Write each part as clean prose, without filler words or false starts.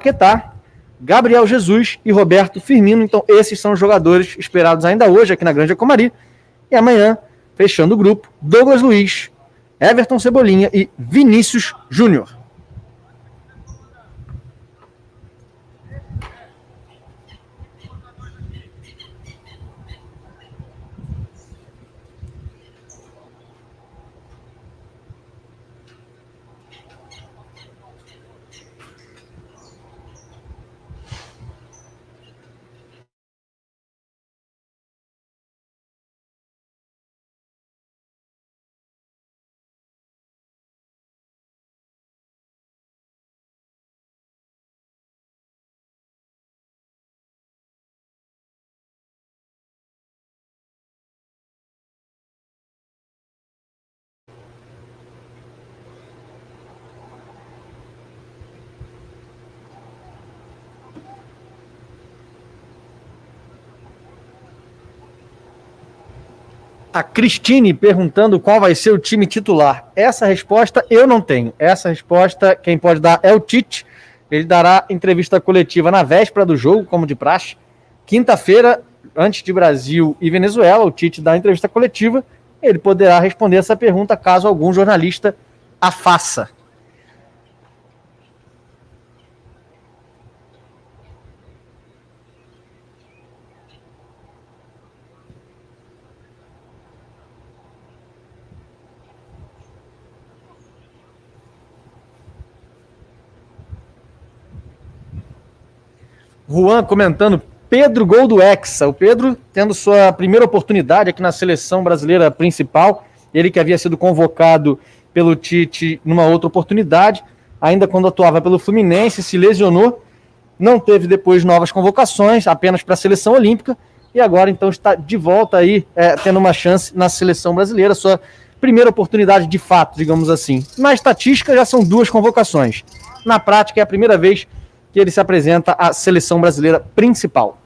Paquetá, Gabriel Jesus e Roberto Firmino. Então esses são os jogadores esperados ainda hoje aqui na Granja Comari. E amanhã, fechando o grupo, Douglas Luiz, Everton Cebolinha e Vinícius Júnior. A Cristine perguntando qual vai ser o time titular. Essa resposta eu não tenho. Essa resposta quem pode dar é o Tite. Ele dará entrevista coletiva na véspera do jogo, como de praxe. Quinta-feira, antes de Brasil e Venezuela, o Tite dá entrevista coletiva. Ele poderá responder essa pergunta caso algum jornalista a faça. Juan comentando, Pedro, gol do Hexa. O Pedro tendo sua primeira oportunidade aqui na seleção brasileira principal. Ele que havia sido convocado pelo Tite numa outra oportunidade, ainda quando atuava pelo Fluminense, se lesionou, não teve depois novas convocações, apenas para a seleção olímpica, e agora então está de volta aí, tendo uma chance na seleção brasileira, sua primeira oportunidade de fato, digamos assim. Na estatística já são 2 convocações. Na prática é a primeira vez que ele se apresenta à seleção brasileira principal.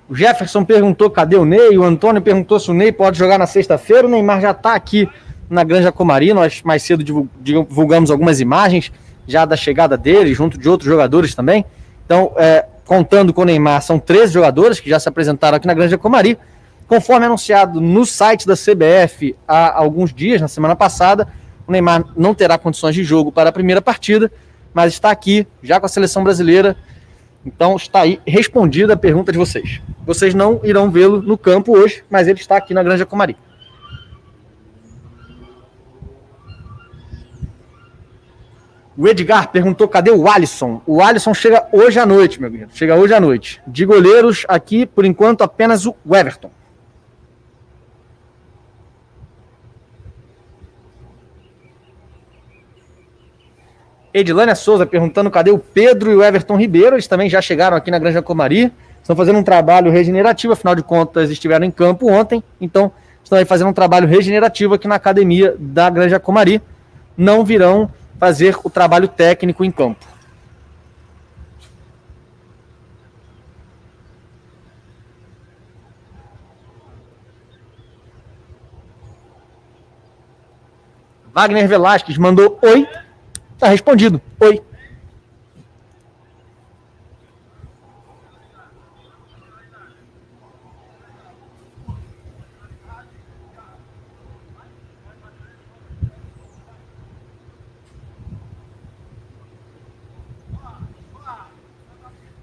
O Jefferson perguntou cadê o Ney, o Antônio perguntou se o Ney pode jogar na sexta-feira. O Neymar já está aqui na Granja Comari, nós mais cedo divulgamos algumas imagens já da chegada dele, junto de outros jogadores também. Então, contando com o Neymar, são 13 jogadores que já se apresentaram aqui na Granja Comari. Conforme anunciado no site da CBF há alguns dias, na semana passada, o Neymar não terá condições de jogo para a primeira partida, mas está aqui já com a seleção brasileira. Então está aí respondida a pergunta de vocês. Vocês não irão vê-lo no campo hoje, mas ele está aqui na Granja Comari. O Edgar perguntou cadê o Alisson. O Alisson chega hoje à noite, meu querido. Chega hoje à noite. De goleiros aqui, por enquanto, apenas o Everton. Edilânia Souza perguntando cadê o Pedro e o Everton Ribeiro. Eles também já chegaram aqui na Granja Comari. Estão fazendo um trabalho regenerativo, afinal de contas estiveram em campo ontem. Então estão aí fazendo um trabalho regenerativo aqui na academia da Granja Comari. Não virão fazer o trabalho técnico em campo. Wagner Velasquez mandou oi. Tá respondido. Oi.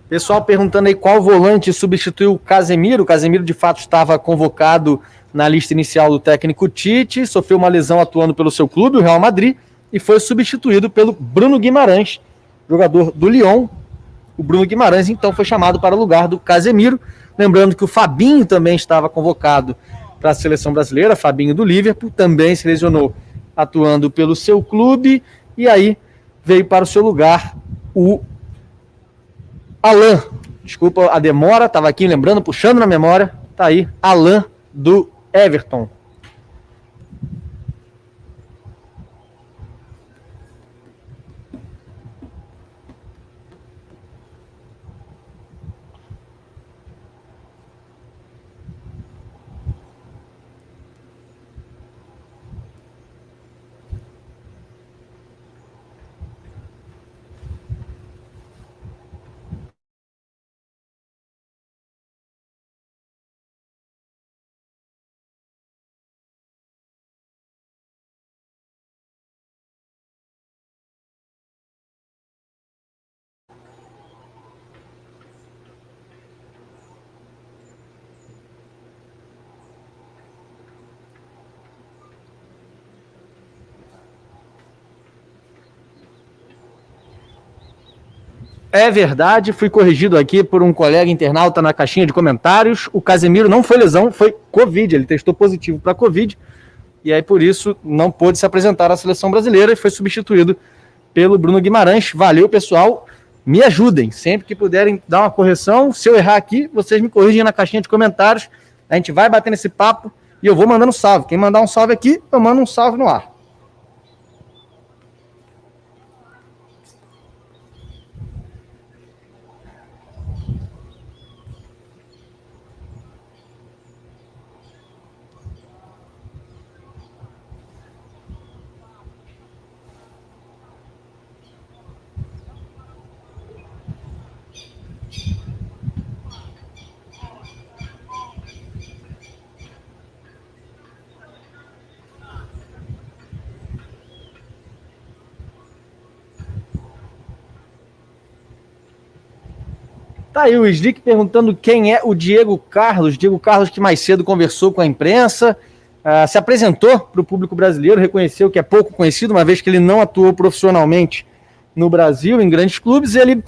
Pessoal perguntando aí qual volante substituiu o Casemiro. O Casemiro, de fato, estava convocado na lista inicial do técnico Tite, sofreu uma lesão atuando pelo seu clube, o Real Madrid, e foi substituído pelo Bruno Guimarães, jogador do Lyon. O Bruno Guimarães, então, foi chamado para o lugar do Casemiro. Lembrando que o Fabinho também estava convocado para a seleção brasileira, Fabinho do Liverpool, também se lesionou atuando pelo seu clube, e aí veio para o seu lugar o Alain. Desculpa a demora, estava aqui lembrando, puxando na memória, Tá aí, Alan do Everton. É verdade, fui corrigido aqui por um colega internauta na caixinha de comentários. O Casemiro não foi lesão, foi Covid. Ele testou positivo para Covid e aí por isso não pôde se apresentar à seleção brasileira e foi substituído pelo Bruno Guimarães. Valeu, pessoal. Me ajudem. Sempre que puderem dar uma correção, se eu errar aqui, vocês me corrigem na caixinha de comentários. A gente vai batendo esse papo e eu vou mandando salve. Quem mandar um salve aqui, eu mando um salve no ar. Tá aí o Slick perguntando quem é o Diego Carlos. Diego Carlos que mais cedo conversou com a imprensa, se apresentou para o público brasileiro, reconheceu que é pouco conhecido, uma vez que ele não atuou profissionalmente no Brasil, em grandes clubes. Ele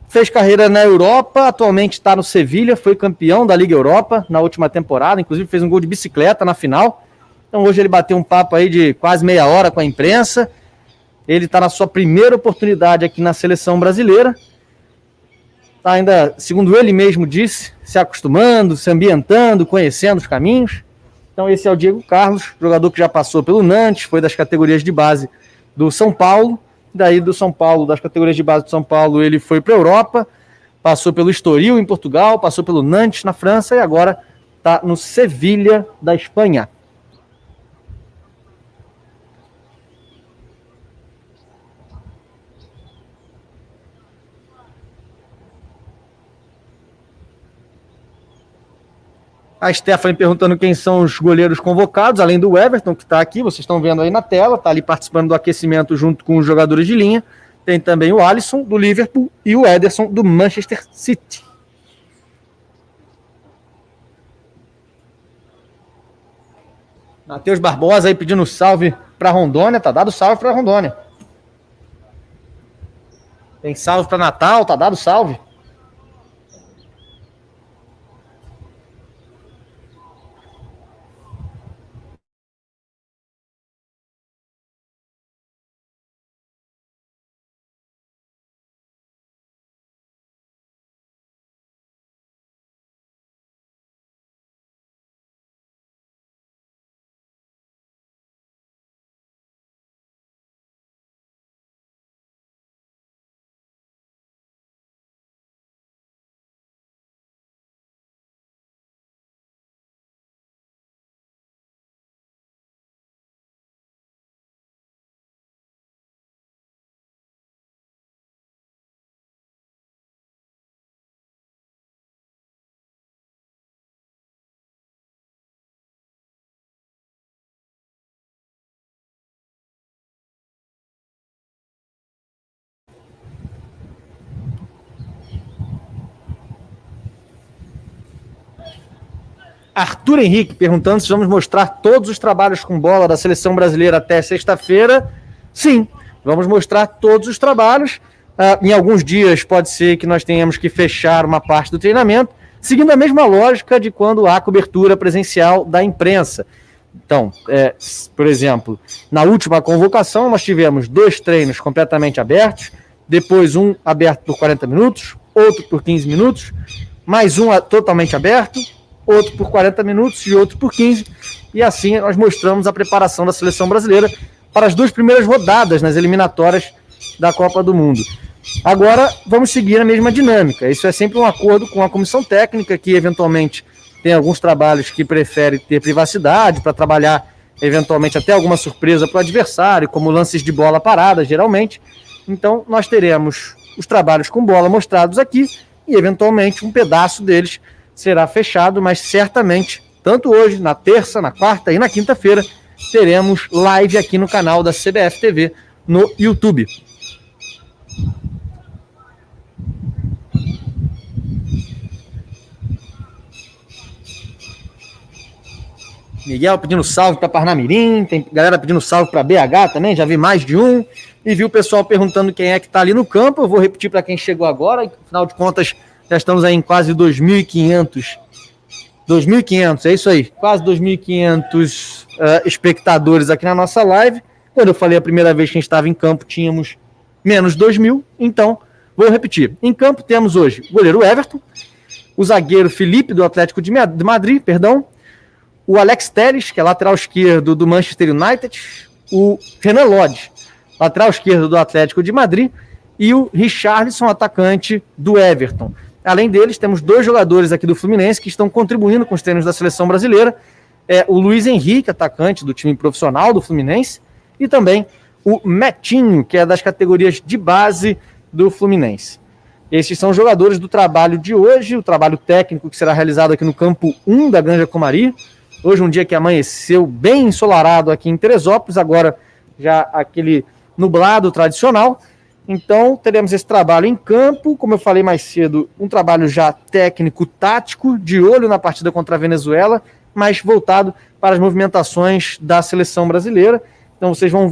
fez carreira na Europa, atualmente está no Sevilha, foi campeão da Liga Europa na última temporada, inclusive fez um gol de bicicleta na final. Então hoje ele bateu um papo aí de quase meia hora com a imprensa. Ele está na sua primeira oportunidade aqui na seleção brasileira. Está ainda, segundo ele mesmo disse, se acostumando, se ambientando, conhecendo os caminhos. Então esse é o Diego Carlos, jogador que já passou pelo Nantes, foi das categorias de base do São Paulo. Daí do São Paulo, das categorias de base do São Paulo, ele foi para a Europa, passou pelo Estoril em Portugal, passou pelo Nantes na França e agora está no Sevilha da Espanha. A Stephanie perguntando quem são os goleiros convocados, além do Everton, que está aqui, vocês estão vendo aí na tela, está ali participando do aquecimento junto com os jogadores de linha. Tem também o Alisson, do Liverpool, e o Ederson, do Manchester City. Matheus Barbosa aí pedindo salve para Rondônia, tá dado salve para Rondônia. Tem salve para Natal, tá dado salve. Arthur Henrique perguntando se vamos mostrar todos os trabalhos com bola da seleção brasileira até sexta-feira. Sim, vamos mostrar todos os trabalhos. Em alguns dias pode ser que nós tenhamos que fechar uma parte do treinamento, seguindo a mesma lógica de quando há cobertura presencial da imprensa. Então, por exemplo, na última convocação nós tivemos 2 treinos completamente abertos, depois um aberto por 40 minutos, outro por 15 minutos, mais um totalmente aberto, outro por 40 minutos e outro por 15. E assim nós mostramos a preparação da seleção brasileira para as 2 primeiras rodadas nas eliminatórias da Copa do Mundo. Agora vamos seguir a mesma dinâmica. Isso é sempre um acordo com a comissão técnica, que eventualmente tem alguns trabalhos que prefere ter privacidade para trabalhar eventualmente até alguma surpresa para o adversário, como lances de bola parada, geralmente. Então nós teremos os trabalhos com bola mostrados aqui e eventualmente um pedaço deles será fechado, mas certamente, tanto hoje, na terça, na quarta e na quinta-feira, teremos live aqui no canal da CBF TV no YouTube. Miguel pedindo salve para Parnamirim, tem galera pedindo salve para BH também, já vi mais de um, e vi o pessoal perguntando quem é que está ali no campo. Eu vou repetir para quem chegou agora, afinal de contas, já estamos aí em quase 2.500, é isso aí, quase 2.500 espectadores aqui na nossa live. Quando eu falei a primeira vez que a gente estava em campo, tínhamos menos 2.000, então vou repetir. Em campo temos hoje o goleiro Everton, o zagueiro Felipe do Atlético de Madrid, o Alex Telles, que é lateral esquerdo do Manchester United, o Renan Lodge, lateral esquerdo do Atlético de Madrid, e o Richarlison, atacante do Everton. Além deles, temos 2 jogadores aqui do Fluminense que estão contribuindo com os treinos da seleção brasileira, o Luiz Henrique, atacante do time profissional do Fluminense, e também o Metinho, que é das categorias de base do Fluminense. Esses são os jogadores do trabalho de hoje, o trabalho técnico que será realizado aqui no campo 1 da Granja Comari. Hoje um dia que amanheceu bem ensolarado aqui em Teresópolis, agora já aquele nublado tradicional. Então teremos esse trabalho em campo, como eu falei mais cedo, um trabalho já técnico, tático, de olho na partida contra a Venezuela, mas voltado para as movimentações da seleção brasileira. Então vocês vão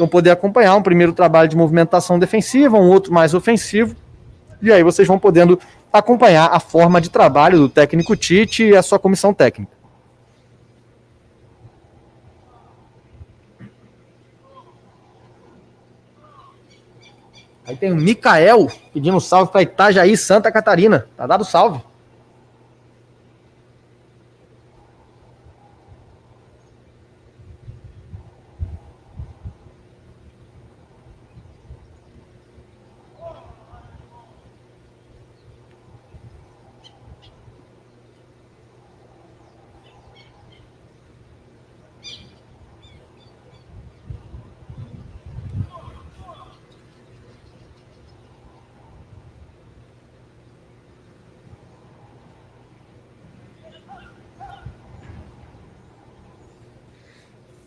poder acompanhar um primeiro trabalho de movimentação defensiva, um outro mais ofensivo, e aí vocês vão podendo acompanhar a forma de trabalho do técnico Tite e a sua comissão técnica. Aí tem o Micael pedindo salve para Itajaí, Santa Catarina. Tá dado salve.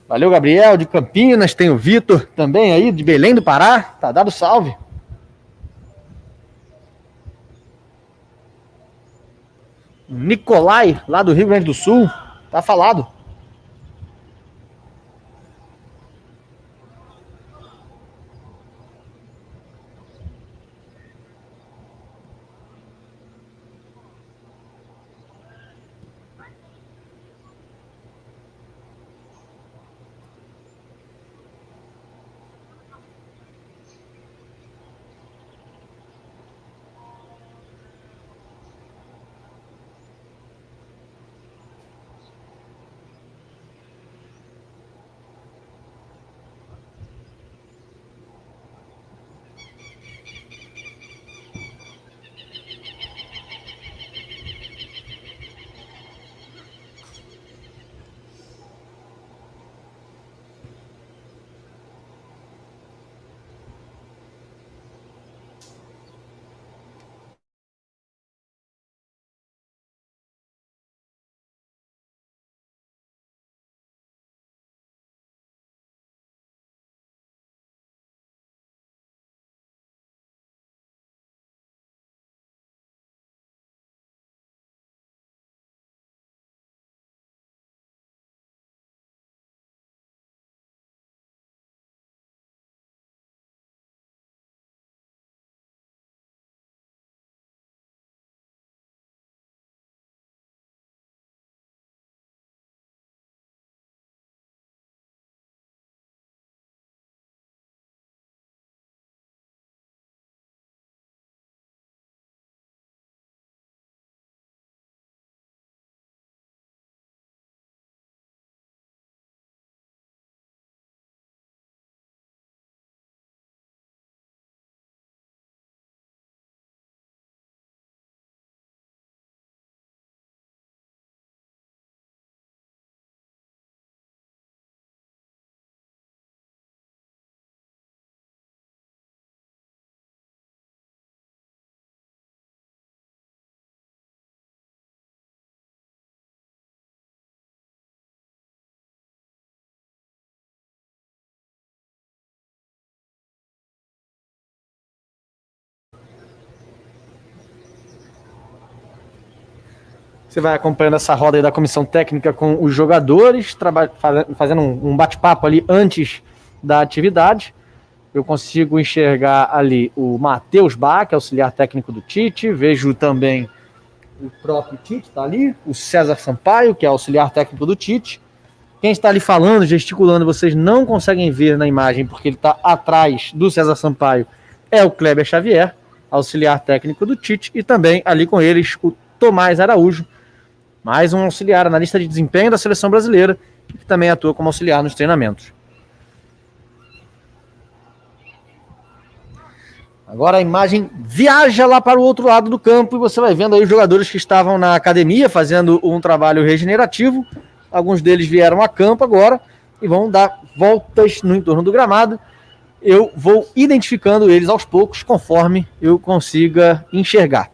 Valeu, Gabriel, de Campinas. Tem o Vitor também aí, de Belém do Pará. Tá dado salve. Nicolai, lá do Rio Grande do Sul. Tá falado. Você vai acompanhando essa roda aí da comissão técnica com os jogadores, fazendo um bate-papo ali antes da atividade. Eu consigo enxergar ali o Matheus Bach, que é auxiliar técnico do Tite. Vejo também o próprio Tite, está ali. O César Sampaio, que é auxiliar técnico do Tite. Quem está ali falando, gesticulando, vocês não conseguem ver na imagem, porque ele está atrás do César Sampaio, é o Kleber Xavier, auxiliar técnico do Tite. E também ali com eles o Tomás Araújo, mais um auxiliar, analista de desempenho da seleção brasileira, que também atua como auxiliar nos treinamentos. Agora a imagem viaja lá para o outro lado do campo e você vai vendo aí os jogadores que estavam na academia fazendo um trabalho regenerativo. Alguns deles vieram a campo agora e vão dar voltas no entorno do gramado. Eu vou identificando eles aos poucos conforme eu consiga enxergar.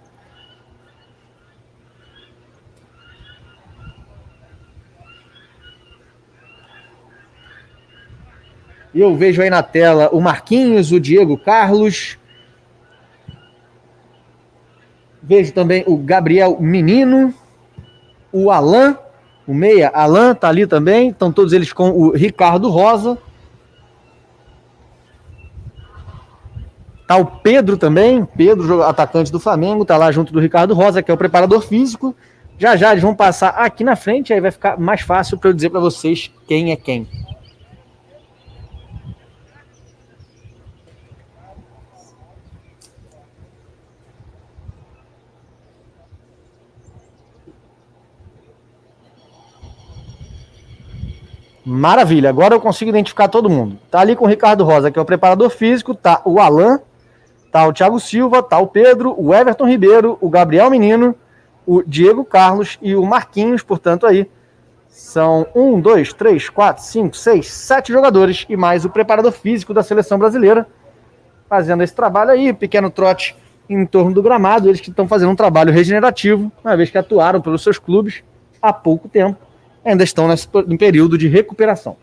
Eu vejo aí na tela o Marquinhos, o Diego Carlos. Vejo também o Gabriel Menino, o Alan, o meia Alan tá ali também. Estão todos eles com o Ricardo Rosa. Tá o Pedro também, Pedro, atacante do Flamengo, tá lá junto do Ricardo Rosa, que é o preparador físico. Já eles vão passar aqui na frente, aí vai ficar mais fácil para eu dizer para vocês quem é quem. Maravilha, agora eu consigo identificar todo mundo. Tá ali com o Ricardo Rosa, que é o preparador físico, tá o Alan, tá o Thiago Silva, tá o Pedro, o Everton Ribeiro, o Gabriel Menino, o Diego Carlos e o Marquinhos, portanto aí são 1, 2, 3, 4, 5, 6, 7 jogadores e mais o preparador físico da seleção brasileira fazendo esse trabalho aí, pequeno trote em torno do gramado, eles que estão fazendo um trabalho regenerativo, uma vez que atuaram pelos seus clubes há pouco tempo, ainda estão em período de recuperação.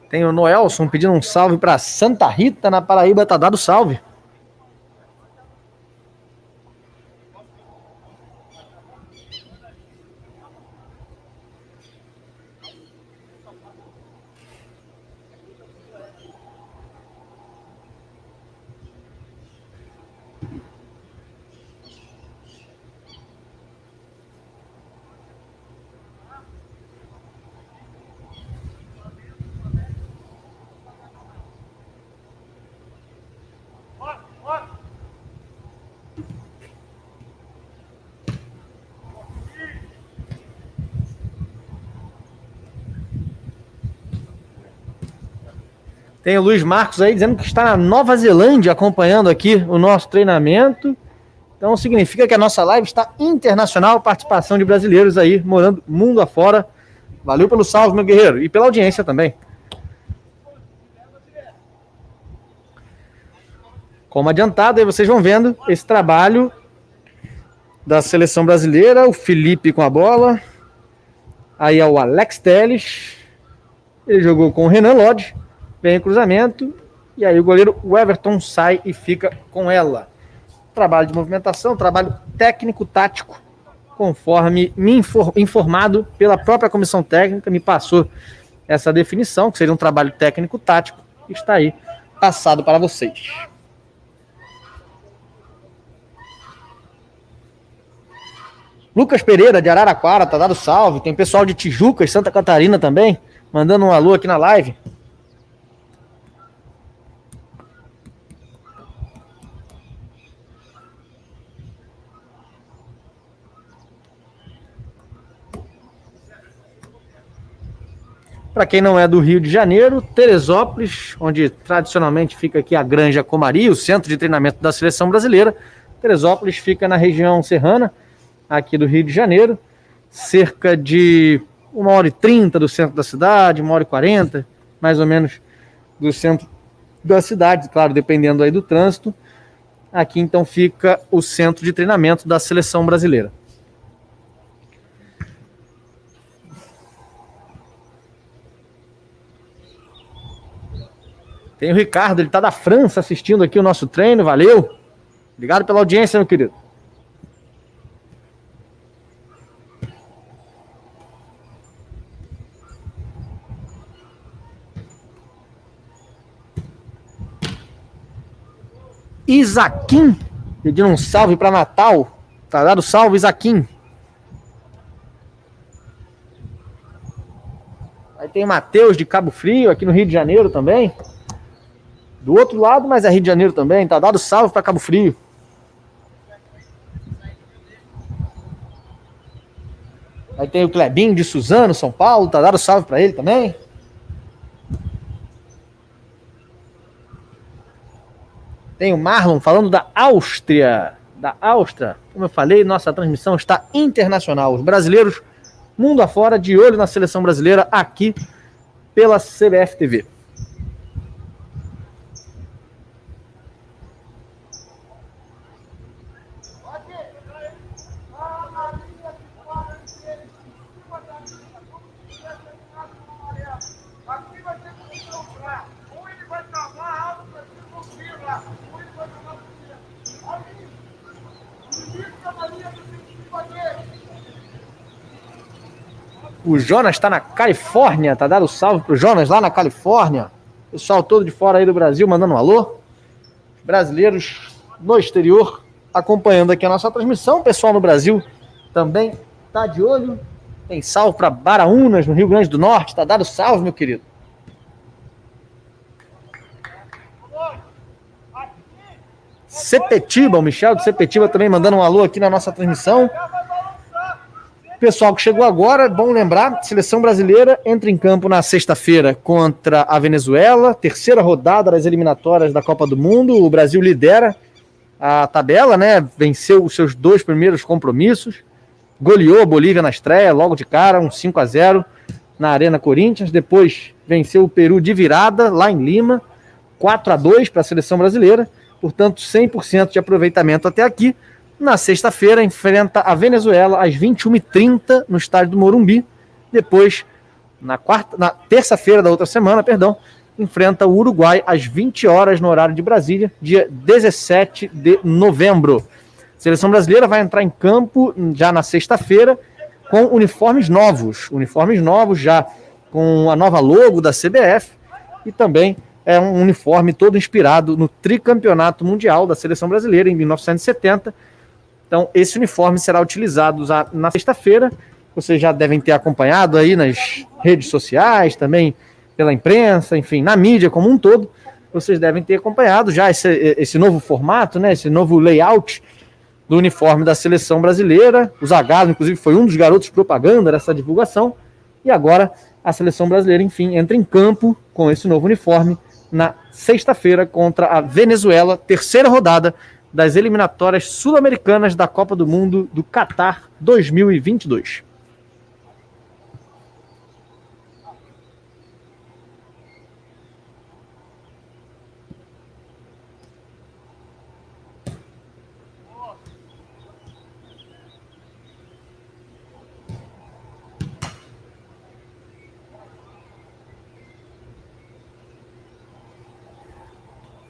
Tem o Noelson pedindo um salve para Santa Rita, na Paraíba, tá dado salve. Tem o Luiz Marcos aí dizendo que está na Nova Zelândia acompanhando aqui o nosso treinamento. Então significa que a nossa live está internacional, participação de brasileiros aí morando mundo afora. Valeu pelo salve, meu guerreiro, e pela audiência também. Como adiantado, aí vocês vão vendo esse trabalho da seleção brasileira, o Felipe com a bola. Aí é o Alex Telles. Ele jogou com o Renan Lodge. Vem o cruzamento. E aí o goleiro Everton sai e fica com ela. Trabalho de movimentação, trabalho técnico, tático, conforme me informado pela própria comissão técnica, me passou essa definição, que seria um trabalho técnico, tático, que está aí passado para vocês. Lucas Pereira, de Araraquara, tá dado salve. Tem pessoal de Tijuca e Santa Catarina também, mandando um alô aqui na live. Para quem não é do Rio de Janeiro, Teresópolis, onde tradicionalmente fica aqui a Granja Comari, o centro de treinamento da seleção brasileira. Teresópolis fica na região serrana, aqui do Rio de Janeiro, cerca de 1h30 do centro da cidade, 1h40, mais ou menos, do centro da cidade, claro, dependendo aí do trânsito. Aqui então fica o centro de treinamento da seleção brasileira. Tem o Ricardo, ele tá da França assistindo aqui o nosso treino, valeu. Obrigado pela audiência, meu querido. Isaquim, pedindo um salve para Natal. Tá dado salve, Isaquim. Aí tem Matheus de Cabo Frio, aqui no Rio de Janeiro também. Do outro lado, mas é Rio de Janeiro também. Tá dado salve para Cabo Frio. Aí tem o Clebinho de Suzano, São Paulo. Tá dado salve para ele também. Tem o Marlon falando da Áustria. Da Áustria. Como eu falei, nossa transmissão está internacional. Os brasileiros, mundo afora, de olho na seleção brasileira aqui pela CBF TV. O Jonas está na Califórnia, tá dado salve pro Jonas lá na Califórnia. Pessoal todo de fora aí do Brasil mandando um alô. Brasileiros no exterior acompanhando aqui a nossa transmissão. O pessoal no Brasil também tá de olho. Tem salve para Baraunas, no Rio Grande do Norte. Tá dado salve, meu querido. Sepetiba, o Michel de Sepetiba também mandando um alô aqui na nossa transmissão. Pessoal que chegou agora, é bom lembrar, seleção brasileira entra em campo na sexta-feira contra a Venezuela, terceira rodada das eliminatórias da Copa do Mundo. O Brasil lidera a tabela, né? Venceu os seus 2 primeiros compromissos, goleou a Bolívia na estreia, logo de cara, um 5-0 na Arena Corinthians. Depois venceu o Peru de virada, lá em Lima, 4-2 para a seleção brasileira. Portanto, 100% de aproveitamento até aqui. Na sexta-feira, enfrenta a Venezuela às 21h30 no estádio do Morumbi. Depois, na terça-feira da outra semana, enfrenta o Uruguai às 20 horas no horário de Brasília, dia 17 de novembro. A seleção brasileira vai entrar em campo já na sexta-feira com uniformes novos já com a nova logo da CBF e também é um uniforme todo inspirado no tricampeonato mundial da seleção brasileira em 1970. Então, esse uniforme será utilizado na sexta-feira. Vocês já devem ter acompanhado aí nas redes sociais, também pela imprensa, enfim, na mídia como um todo. Vocês devem ter acompanhado já esse novo formato, né? Esse novo layout do uniforme da seleção brasileira. O Zagallo, inclusive, foi um dos garotos propaganda dessa divulgação. E agora a seleção brasileira, enfim, entra em campo com esse novo uniforme na sexta-feira contra a Venezuela, terceira rodada das eliminatórias sul-americanas da Copa do Mundo do Catar 2022.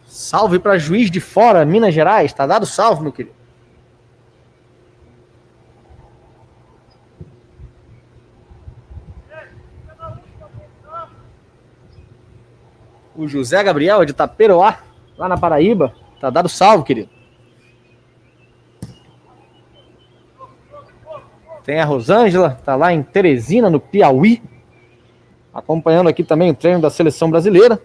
Salve para Juiz de Fora, Minas Gerais. Tá dado salve, meu querido. O José Gabriel de Taperoá, lá na Paraíba. Tá dado salve, querido. Tem a Rosângela, tá lá em Teresina, no Piauí. Acompanhando aqui também o treino da seleção brasileira.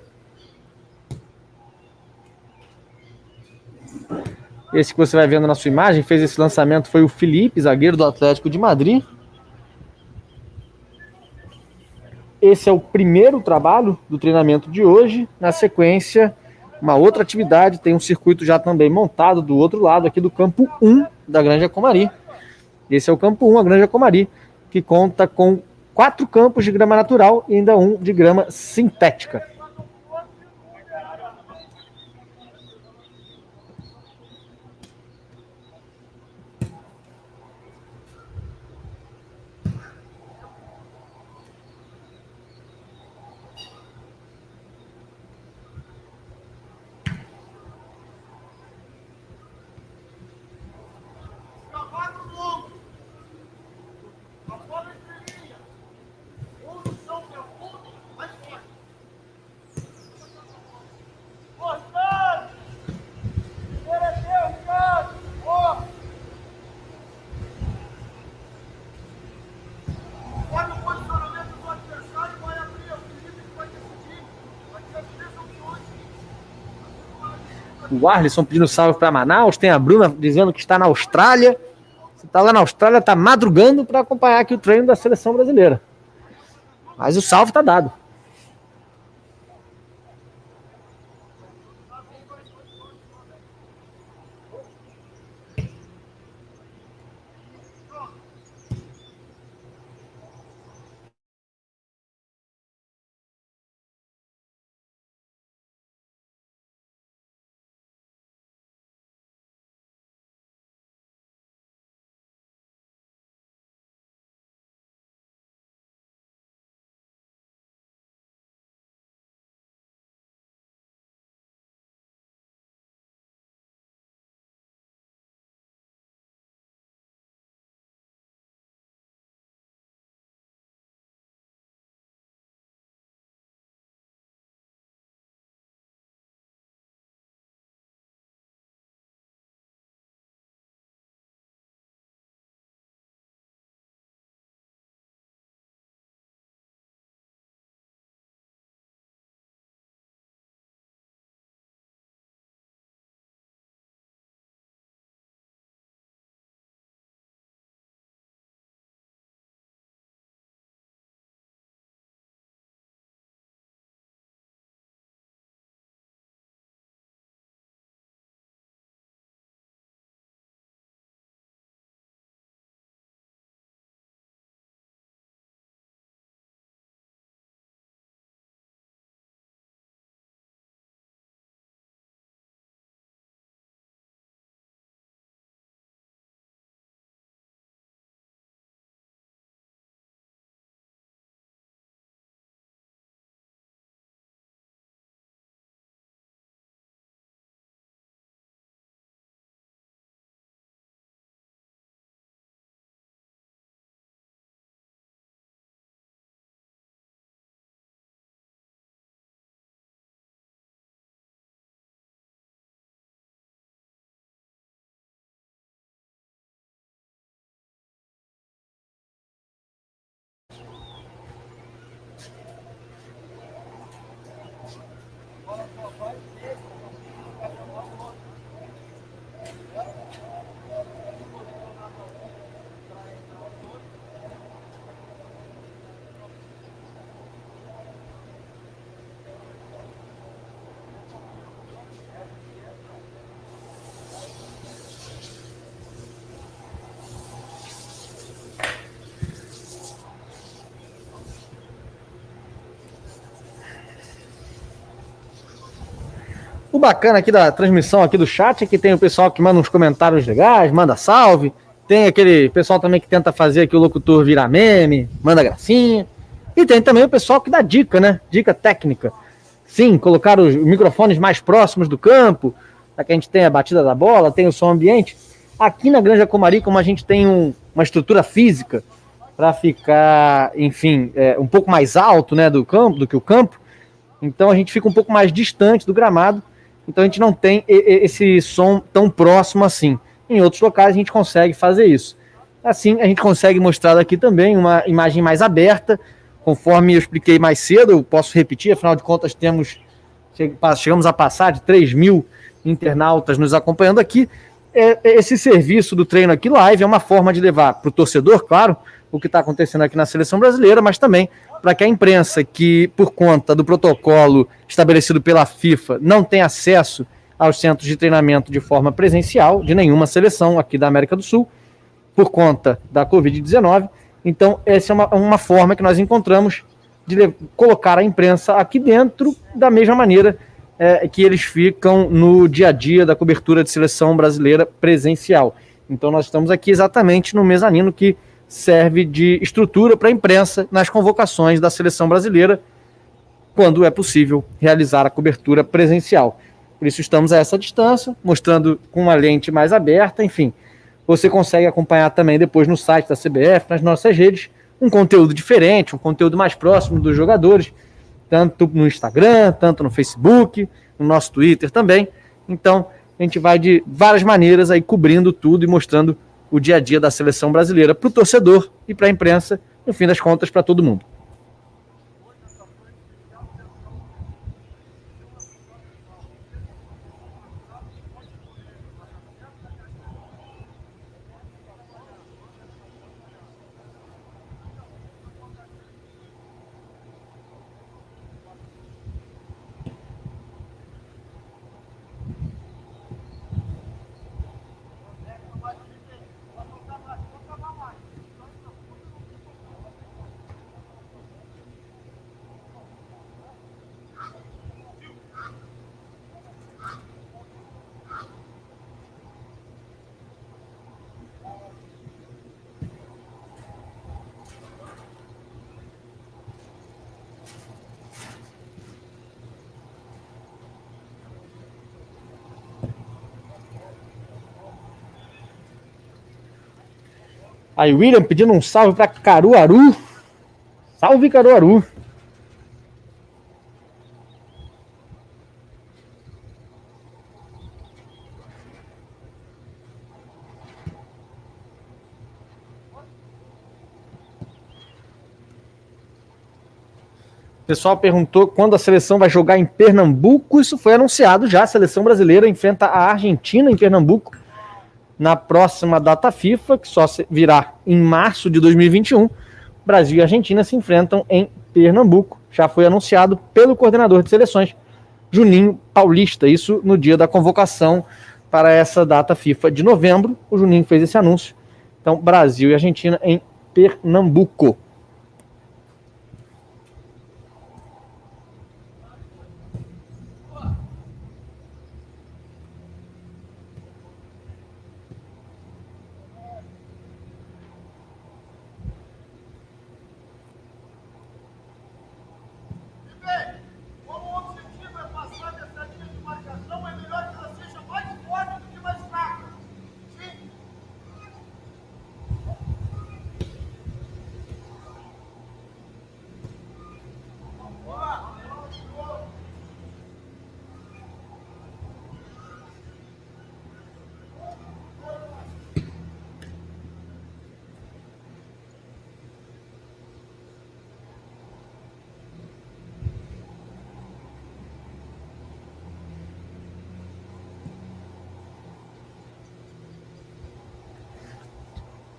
Esse que você vai vendo na sua imagem, fez esse lançamento, foi o Felipe, zagueiro do Atlético de Madrid. Esse é o primeiro trabalho do treinamento de hoje. Na sequência, uma outra atividade, tem um circuito já também montado do outro lado aqui do campo 1 da Granja Comari. Esse é o campo 1, a Granja Comari, que conta com 4 campos de grama natural e ainda um de grama sintética. O Arlisson pedindo salve para Manaus. Tem a Bruna dizendo que está na Austrália. Você está lá na Austrália, está madrugando para acompanhar aqui o treino da seleção brasileira. Mas o salve está dado. O bacana aqui da transmissão aqui do chat é que tem o pessoal que manda uns comentários legais, manda salve. Tem aquele pessoal também que tenta fazer aqui o locutor virar meme, manda gracinha. E tem também o pessoal que dá dica, né? Dica técnica. Sim, colocar os microfones mais próximos do campo, para que a gente tenha a batida da bola, tem o som ambiente. Aqui na Granja Comari, como a gente tem uma estrutura física para ficar, enfim, um pouco mais alto, né, do que o campo, então a gente fica um pouco mais distante do gramado. Então a gente não tem esse som tão próximo assim. Em outros locais a gente consegue fazer isso. Assim a gente consegue mostrar aqui também uma imagem mais aberta, conforme eu expliquei mais cedo, eu posso repetir, afinal de contas chegamos a passar de 3.000 internautas nos acompanhando aqui. Esse serviço do treino aqui live é uma forma de levar para o torcedor, claro, o que está acontecendo aqui na seleção brasileira, mas também para que a imprensa, que por conta do protocolo estabelecido pela FIFA, não tem acesso aos centros de treinamento de forma presencial de nenhuma seleção aqui da América do Sul, por conta da Covid-19. Então, essa é uma forma que nós encontramos de colocar a imprensa aqui dentro da mesma maneira que eles ficam no dia a dia da cobertura de seleção brasileira presencial. Então, nós estamos aqui exatamente no mezanino que serve de estrutura para a imprensa nas convocações da seleção brasileira, quando é possível realizar a cobertura presencial. Por isso estamos a essa distância, mostrando com uma lente mais aberta, enfim. Você consegue acompanhar também depois no site da CBF, nas nossas redes, um conteúdo diferente, um conteúdo mais próximo dos jogadores, tanto no Instagram, tanto no Facebook, no nosso Twitter também. Então, a gente vai de várias maneiras aí cobrindo tudo e mostrando o dia a dia da seleção brasileira para o torcedor e para a imprensa, no fim das contas, para todo mundo. Aí, William pedindo um salve para Caruaru. Salve, Caruaru. O pessoal perguntou quando a seleção vai jogar em Pernambuco. Isso foi anunciado já. A seleção brasileira enfrenta a Argentina em Pernambuco na próxima data FIFA, que só virá em março de 2021. Brasil e Argentina se enfrentam em Pernambuco. Já foi anunciado pelo coordenador de seleções, Juninho Paulista. Isso no dia da convocação para essa data FIFA de novembro. O Juninho fez esse anúncio. Então, Brasil e Argentina em Pernambuco.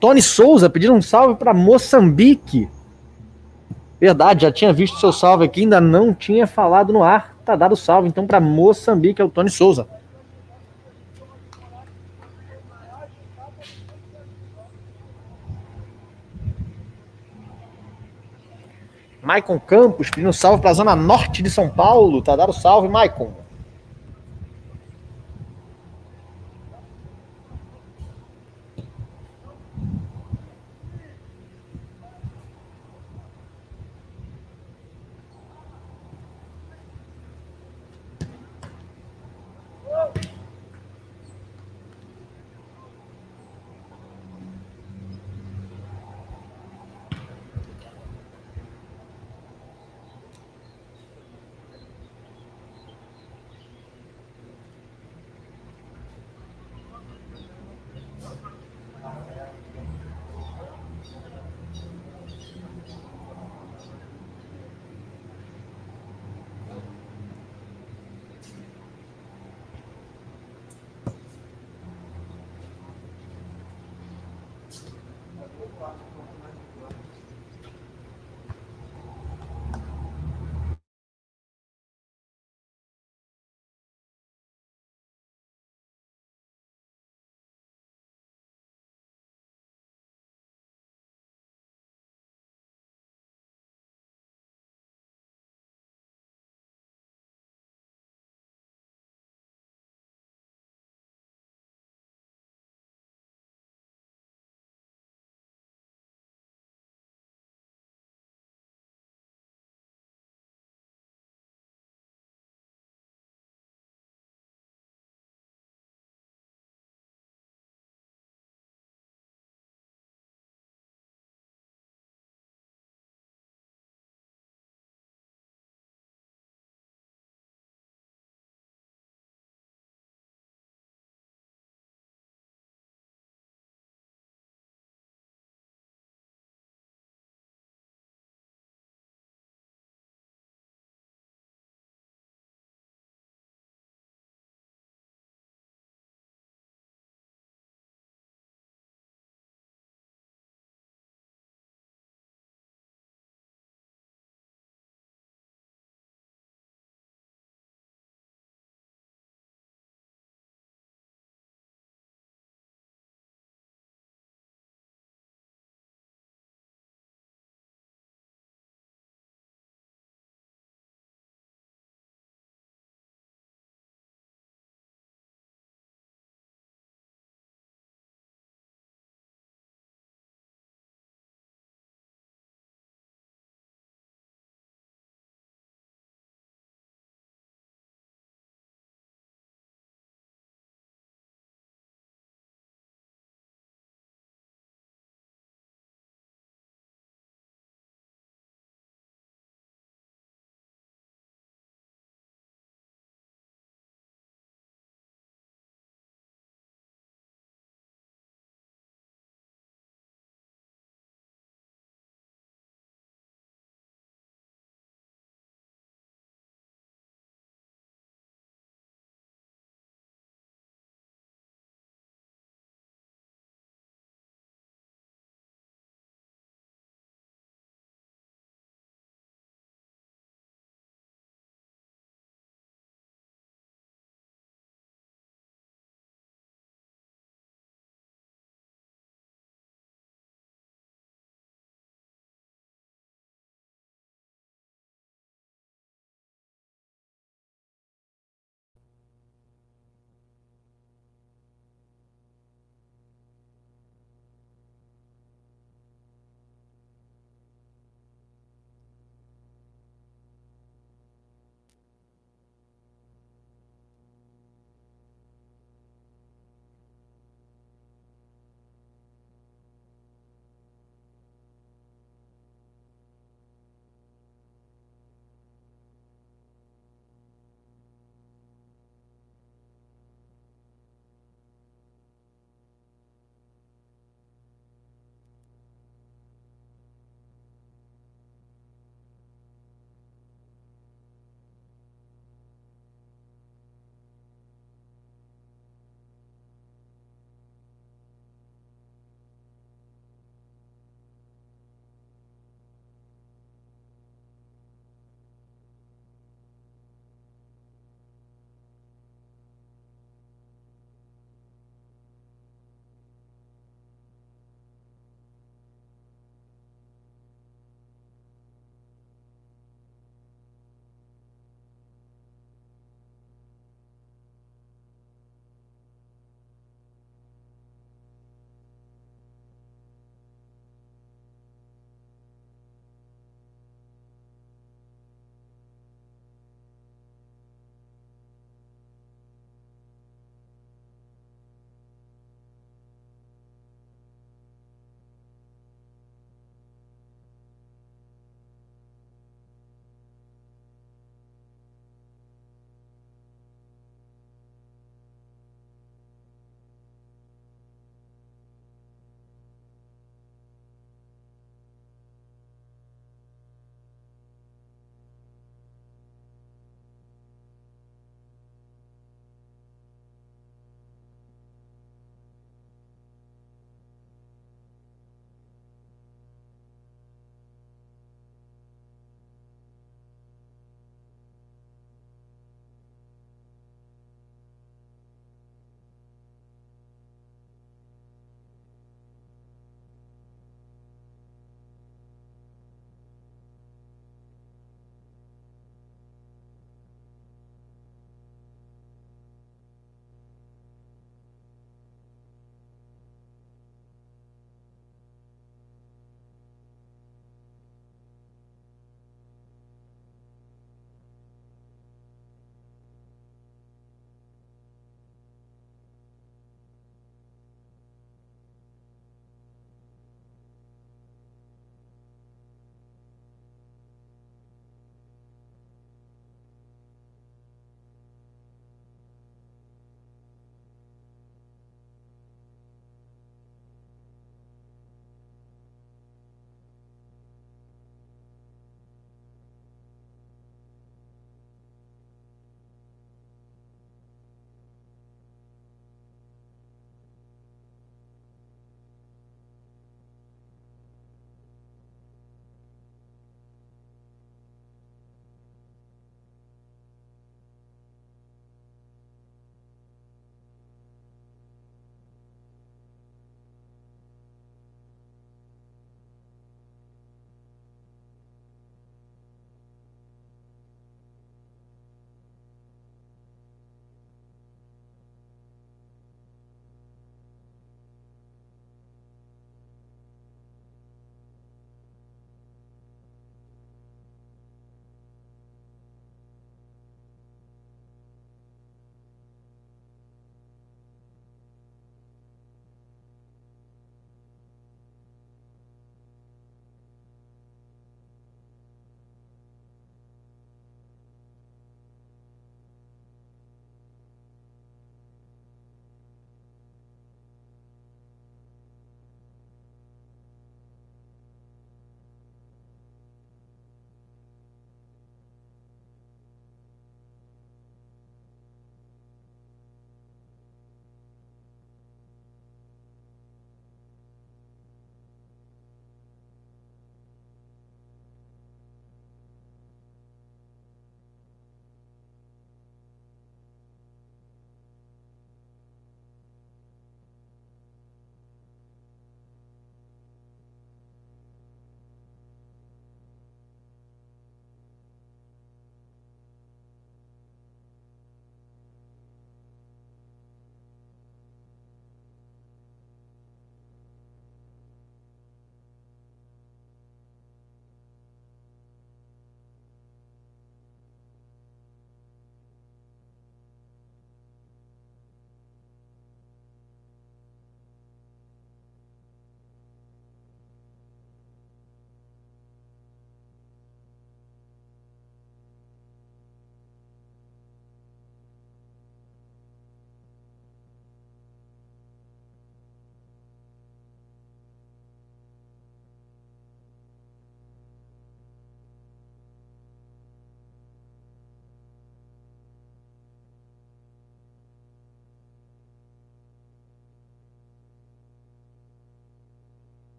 Tony Souza pedindo um salve para Moçambique. Verdade, já tinha visto seu salve aqui, ainda não tinha falado no ar. Tá dado salve então para Moçambique, é o Tony Souza. Maicon Campos pedindo um salve para a zona norte de São Paulo. Tá dado salve, Maicon.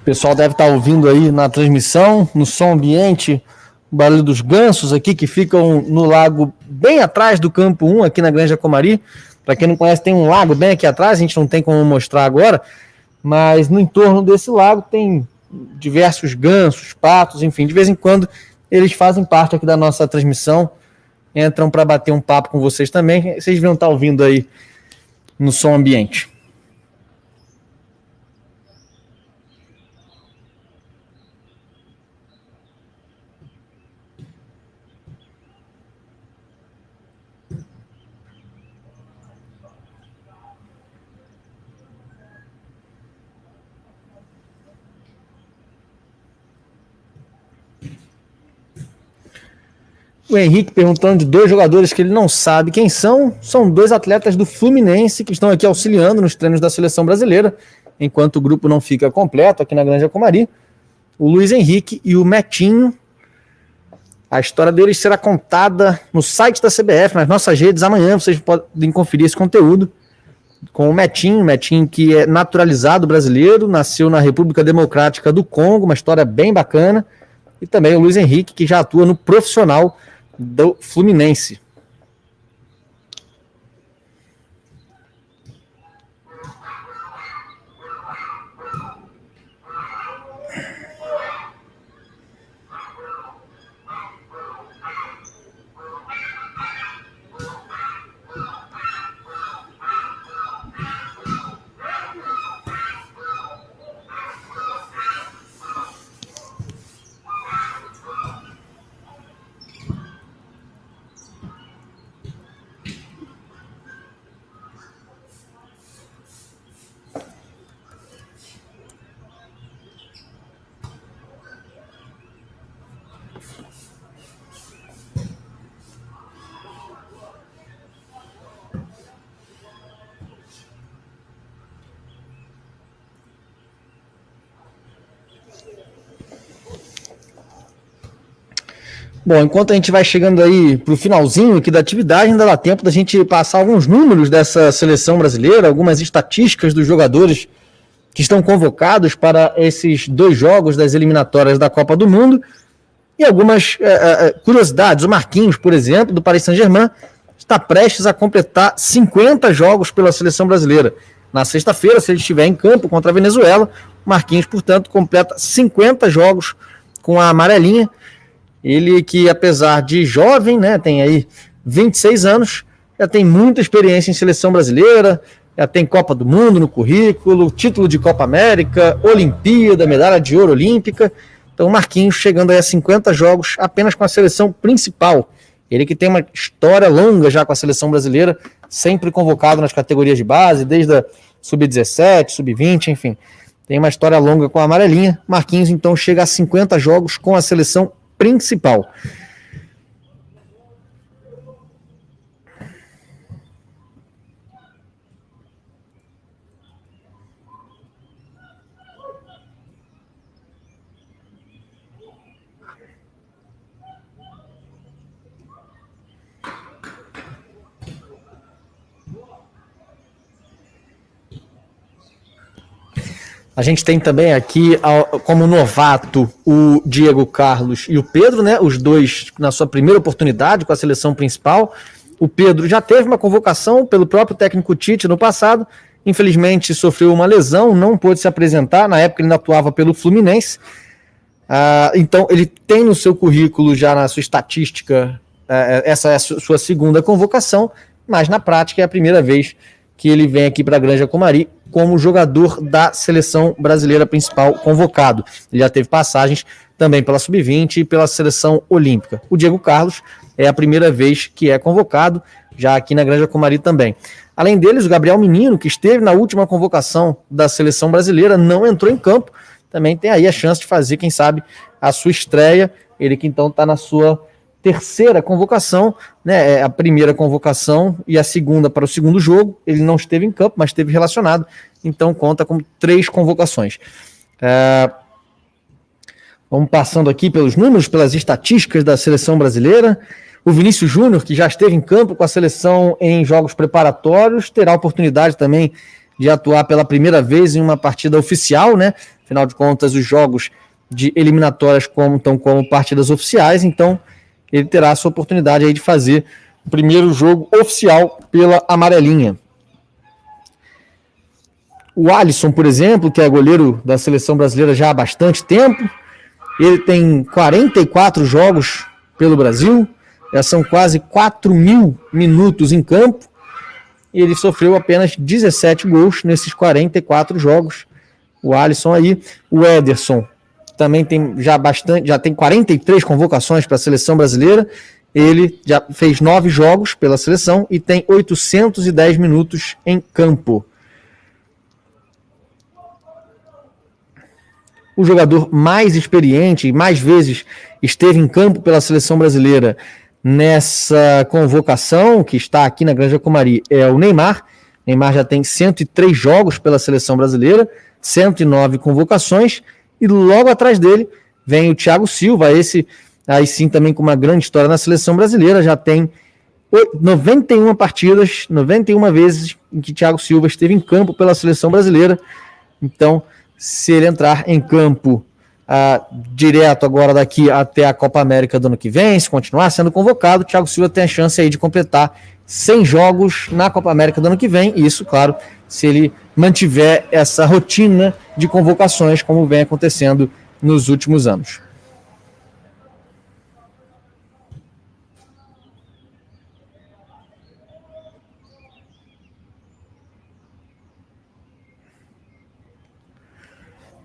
O pessoal deve estar ouvindo aí na transmissão, no som ambiente, o barulho dos gansos aqui que ficam no lago bem atrás do campo 1, aqui na Granja Comari. Para quem não conhece, tem um lago bem aqui atrás, a gente não tem como mostrar agora, mas no entorno desse lago tem diversos gansos, patos, enfim, de vez em quando eles fazem parte aqui da nossa transmissão, entram para bater um papo com vocês também. Vocês vão estar ouvindo aí no som ambiente. O Henrique perguntando de 2 jogadores que ele não sabe quem são. São 2 atletas do Fluminense que estão aqui auxiliando nos treinos da seleção brasileira, enquanto o grupo não fica completo aqui na Granja Comari. O Luiz Henrique e o Metinho. A história deles será contada no site da CBF, nas nossas redes. Amanhã vocês podem conferir esse conteúdo com o Metinho que é naturalizado brasileiro, nasceu na República Democrática do Congo, uma história bem bacana. E também o Luiz Henrique, que já atua no profissional do Fluminense. Bom, enquanto a gente vai chegando aí para o finalzinho aqui da atividade, ainda dá tempo da gente passar alguns números dessa seleção brasileira, algumas estatísticas dos jogadores que estão convocados para esses 2 jogos das eliminatórias da Copa do Mundo e algumas curiosidades. O Marquinhos, por exemplo, do Paris Saint-Germain, está prestes a completar 50 jogos pela seleção brasileira. Na sexta-feira, se ele estiver em campo contra a Venezuela, o Marquinhos, portanto, completa 50 jogos com a amarelinha. Ele que, apesar de jovem, né, tem aí 26 anos, já tem muita experiência em seleção brasileira, já tem Copa do Mundo no currículo, título de Copa América, Olimpíada, medalha de ouro olímpica. Então, Marquinhos chegando aí a 50 jogos apenas com a seleção principal. Ele que tem uma história longa já com a seleção brasileira, sempre convocado nas categorias de base, desde a Sub-17, Sub-20, enfim. Tem uma história longa com a amarelinha. Marquinhos, então, chega a 50 jogos com a seleção principal. A gente tem também aqui como novato o Diego Carlos e o Pedro, né? Os 2 na sua primeira oportunidade com a seleção principal. O Pedro já teve uma convocação pelo próprio técnico Tite no passado, infelizmente sofreu uma lesão, não pôde se apresentar, na época ele ainda atuava pelo Fluminense. Então ele tem no seu currículo, já na sua estatística, essa é a sua segunda convocação, mas na prática é a primeira vez que ele vem aqui para a Granja Comari como jogador da seleção brasileira principal convocado. Ele já teve passagens também pela Sub-20 e pela seleção olímpica. O Diego Carlos é a primeira vez que é convocado, já aqui na Granja Comari também. Além deles, o Gabriel Menino, que esteve na última convocação da seleção brasileira, não entrou em campo, também tem aí a chance de fazer, quem sabe, a sua estreia. Ele que então está na sua terceira convocação, né? A primeira convocação e a segunda para o segundo jogo. Ele não esteve em campo, mas esteve relacionado, então conta com 3 convocações. Vamos passando aqui pelos números, pelas estatísticas da seleção brasileira. O Vinícius Júnior, que já esteve em campo com a seleção em jogos preparatórios, terá a oportunidade também de atuar pela primeira vez em uma partida oficial, né? Afinal de contas, os jogos de eliminatórias contam como partidas oficiais, então ele terá a sua oportunidade aí de fazer o primeiro jogo oficial pela amarelinha. O Alisson, por exemplo, que é goleiro da seleção brasileira já há bastante tempo, ele tem 44 jogos pelo Brasil, já são quase 4.000 minutos em campo, e ele sofreu apenas 17 gols nesses 44 jogos. O Alisson aí, o Ederson também tem já tem 43 convocações para a seleção brasileira. Ele já fez 9 jogos pela seleção e tem 810 minutos em campo. O jogador mais experiente e mais vezes esteve em campo pela seleção brasileira nessa convocação, que está aqui na Granja Comari, é o Neymar. Neymar já tem 103 jogos pela seleção brasileira, 109 convocações, e logo atrás dele vem o Thiago Silva, esse aí sim também com uma grande história na seleção brasileira, já tem 91 partidas, 91 vezes em que Thiago Silva esteve em campo pela seleção brasileira. Então, se ele entrar em campo direto agora daqui até a Copa América do ano que vem, se continuar sendo convocado, Thiago Silva tem a chance aí de completar 100 jogos na Copa América do ano que vem, e isso, claro, se ele mantiver essa rotina de convocações como vem acontecendo nos últimos anos.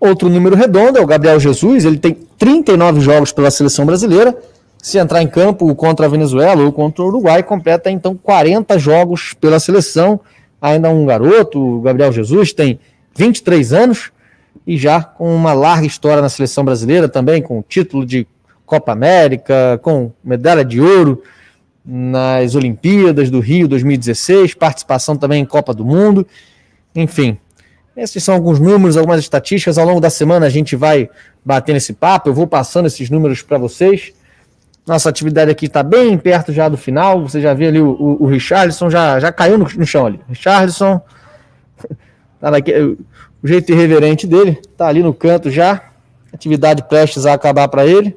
Outro número redondo é o Gabriel Jesus, ele tem 39 jogos pela seleção brasileira. Se entrar em campo contra a Venezuela ou contra o Uruguai, completa então 40 jogos pela seleção. Ainda um garoto, o Gabriel Jesus, tem 23 anos e já com uma larga história na seleção brasileira também, com título de Copa América, com medalha de ouro nas Olimpíadas do Rio 2016, participação também em Copa do Mundo, enfim. Esses são alguns números, algumas estatísticas. Ao longo da semana a gente vai batendo esse papo, eu vou passando esses números para vocês. Nossa atividade aqui está bem perto já do final. Você já vê ali o Richarlison, já caiu no chão ali. Richarlison, tá o jeito irreverente dele, está ali no canto já. Atividade prestes a acabar para ele.